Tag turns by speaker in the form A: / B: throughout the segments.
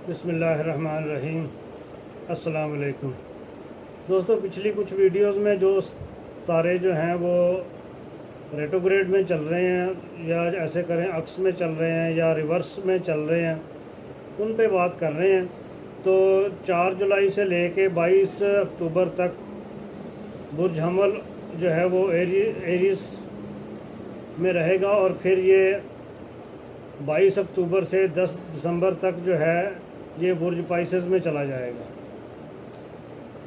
A: بسم اللہ الرحمن الرحیم۔ السلام علیکم دوستو، پچھلی کچھ ویڈیوز میں جو تارے جو ہیں وہ ریٹروگریڈ میں چل رہے ہیں یا ایسے کریں عکس میں چل رہے ہیں یا ریورس میں چل رہے ہیں، ان پہ بات کر رہے ہیں۔ تو 4 جولائی سے لے کے 22 اکتوبر تک برج حمل جو ہے وہ ایریز میں رہے گا، اور پھر یہ 22 اکتوبر سے 10 دسمبر تک جو ہے یہ برج پائسز میں چلا جائے گا۔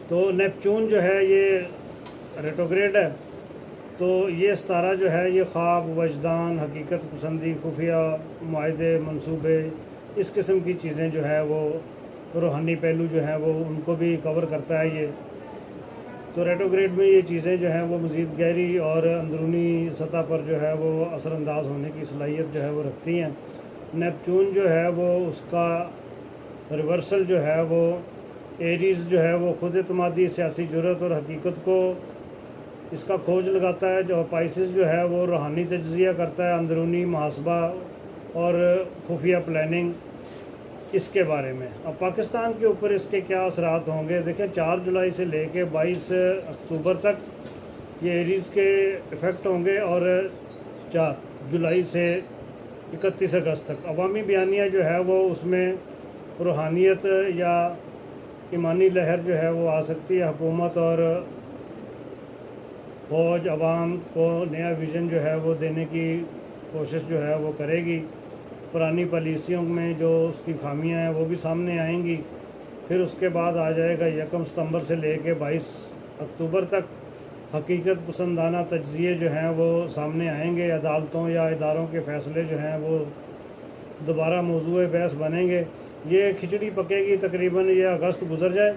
A: تو نیپچون جو ہے یہ ریٹروگریڈ ہے، تو یہ ستارہ جو ہے یہ خواب، وجدان، حقیقت پسندی، خفیہ معاہدے، منصوبے، اس قسم کی چیزیں جو ہے وہ روحانی پہلو جو ہیں وہ ان کو بھی کور کرتا ہے یہ۔ تو ریٹروگریڈ میں یہ چیزیں جو ہیں وہ مزید گہری اور اندرونی سطح پر جو ہے وہ اثر انداز ہونے کی صلاحیت جو ہے وہ رکھتی ہیں۔ نیپچون جو ہے وہ اس کا ریورسل جو ہے وہ ایریز جو ہے وہ خود اعتمادی، سیاسی جرأت اور حقیقت کو اس کا کھوج لگاتا ہے، جو پائسز جو ہے وہ روحانی تجزیہ کرتا ہے، اندرونی محاسبہ اور خفیہ پلاننگ اس کے بارے میں۔ اب پاکستان کے اوپر اس کے کیا اثرات ہوں گے، دیکھیں 4 جولائی سے لے کے 22 اکتوبر تک یہ ایریز کے افیکٹ ہوں گے، اور 4 جولائی سے 31 اگست تک عوامی بیانیہ جو ہے وہ اس میں روحانیت یا ایمانی لہر جو ہے وہ آ سکتی ہے۔ حکومت اور فوج عوام کو نیا ویژن جو ہے وہ دینے کی کوشش جو ہے وہ کرے گی۔ پرانی پالیسیوں میں جو اس کی خامیاں ہیں وہ بھی سامنے آئیں گی۔ پھر اس کے بعد آ جائے گا 1 ستمبر سے لے کے 22 اکتوبر تک حقیقت پسندانہ تجزیے جو ہیں وہ سامنے آئیں گے۔ عدالتوں یا اداروں کے فیصلے جو ہیں وہ دوبارہ موضوع بحث بنیں گے۔ یہ کھچڑی پکے گی تقریباً، یہ اگست گزر جائے،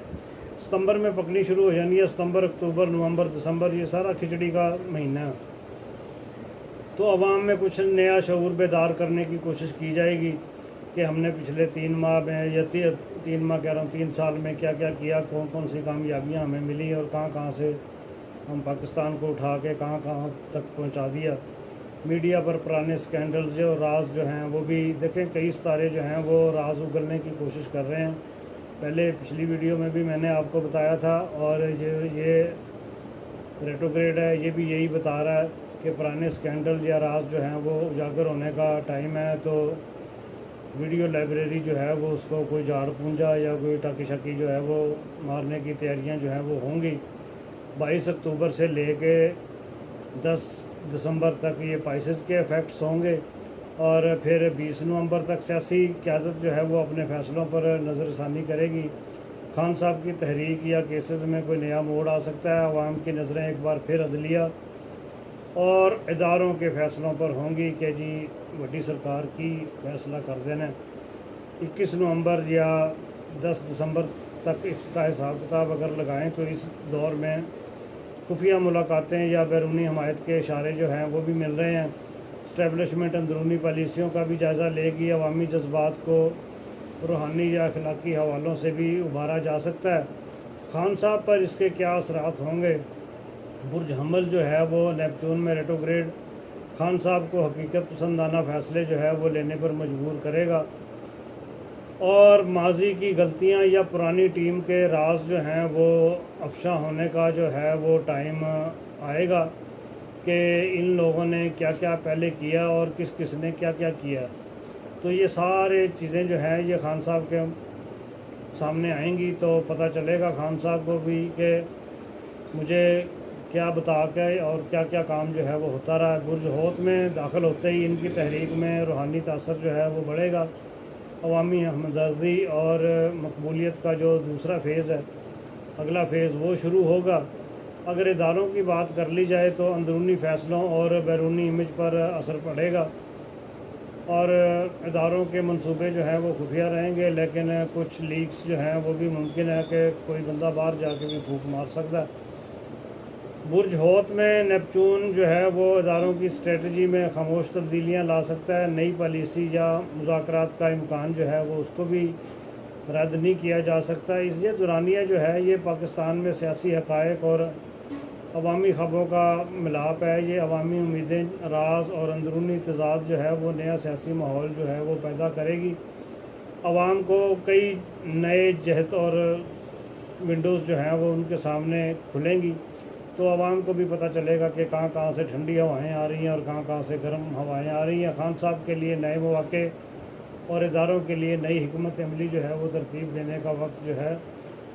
A: ستمبر میں پکنی شروع ہو جانی ہے۔ ستمبر، اکتوبر، نومبر، دسمبر، یہ سارا کھچڑی کا مہینہ ہے۔ تو عوام میں کچھ نیا شعور بیدار کرنے کی کوشش کی جائے گی کہ ہم نے پچھلے 3 ماہ میں یا 3 ماہ کہہ رہا ہوں 3 سال میں کیا کیا کیا، کون کون سی کامیابیاں ہمیں ملی اور کہاں کہاں سے ہم پاکستان کو اٹھا کے کہاں کہاں تک پہنچا دیا۔ میڈیا پر پرانے سکینڈلز جو راز جو ہیں وہ بھی دیکھیں، کئی ستارے جو ہیں وہ راز اگلنے کی کوشش کر رہے ہیں۔ پہلے پچھلی ویڈیو میں بھی میں نے آپ کو بتایا تھا، اور یہ ریٹروگریڈ ہے یہ بھی یہی بتا رہا ہے کہ پرانے سکینڈل یا راز جو ہیں وہ اجاگر ہونے کا ٹائم ہے۔ تو ویڈیو لائبریری جو ہے وہ اس کو کوئی جھاڑ پونجا یا کوئی ٹاکی شاکی جو ہے وہ مارنے کی تیاریاں جو ہیں وہ ہوں گی۔ 22 اکتوبر سے لے کے 10 دسمبر تک یہ پائسز کے افیکٹس ہوں گے، اور پھر 20 نومبر تک سیاسی قیادت جو ہے وہ اپنے فیصلوں پر نظر ثانی کرے گی۔ خان صاحب کی تحریک یا کیسز میں کوئی نیا موڑ آ سکتا ہے۔ عوام کی نظریں ایک بار پھر عدلیہ اور اداروں کے فیصلوں پر ہوں گی کہ جی بڑی سرکار کی فیصلہ کر دینا۔ 21 نومبر یا 10 دسمبر تک اس کا حساب کتاب اگر لگائیں تو اس دور میں خفیہ ملاقاتیں یا بیرونی حمایت کے اشارے جو ہیں وہ بھی مل رہے ہیں۔ اسٹیبلشمنٹ اندرونی پالیسیوں کا بھی جائزہ لے گی۔ عوامی جذبات کو روحانی یا اخلاقی حوالوں سے بھی ابھارا جا سکتا ہے۔ خان صاحب پر اس کے کیا اثرات ہوں گے۔ برج حمل جو ہے وہ نیپچون میں ریٹروگریڈ خان صاحب کو حقیقت پسندانہ فیصلے جو ہے وہ لینے پر مجبور کرے گا، اور ماضی کی غلطیاں یا پرانی ٹیم کے راز جو ہیں وہ افشاں ہونے کا جو ہے وہ ٹائم آئے گا کہ ان لوگوں نے کیا کیا پہلے کیا اور کس کس نے کیا کیا کیا۔ تو یہ سارے چیزیں جو ہیں یہ خان صاحب کے سامنے آئیں گی، تو پتہ چلے گا خان صاحب کو بھی کہ مجھے کیا بتا کے اور کیا کیا کام جو ہے وہ ہوتا رہا ہے۔ برج حوت میں داخل ہوتے ہی ان کی تحریک میں روحانی تاثر جو ہے وہ بڑھے گا۔ عوامی ہمدردی اور مقبولیت کا جو دوسرا فیز ہے، اگلا فیز وہ شروع ہوگا۔ اگر اداروں کی بات کر لی جائے تو اندرونی فیصلوں اور بیرونی امیج پر اثر پڑے گا، اور اداروں کے منصوبے جو ہیں وہ خفیہ رہیں گے، لیکن کچھ لیکس جو ہیں وہ بھی ممکن ہے کہ کوئی بندہ باہر جا کے بھی پھونک مار سکتا ہے۔ برج حوت میں نیپچون جو ہے وہ اداروں کی اسٹریٹجی میں خاموش تبدیلیاں لا سکتا ہے۔ نئی پالیسی یا مذاکرات کا امکان جو ہے وہ اس کو بھی رد نہیں کیا جا سکتا۔ اس یہ دورانیہ جو ہے یہ پاکستان میں سیاسی حقائق اور عوامی خبروں کا ملاپ ہے۔ یہ عوامی امیدیں، راز اور اندرونی تضاد جو ہے وہ نیا سیاسی ماحول جو ہے وہ پیدا کرے گی۔ عوام کو کئی نئے جہت اور ونڈوز جو ہیں وہ ان کے سامنے کھلیں گی، تو عوام کو بھی پتہ چلے گا کہ کہاں کہاں سے ٹھنڈی ہوائیں آ رہی ہیں اور کہاں کہاں سے گرم ہوائیں آ رہی ہیں۔ خان صاحب کے لیے نئے مواقع اور اداروں کے لیے نئی حکمت عملی جو ہے وہ ترتیب دینے کا وقت جو ہے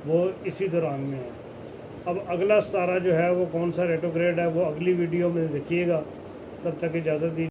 A: وہ اسی دوران میں ہے۔ اب اگلا ستارہ جو ہے وہ کون سا ریٹروگریڈ ہے وہ اگلی ویڈیو میں دیکھیے گا، تب تک اجازت دیجیے۔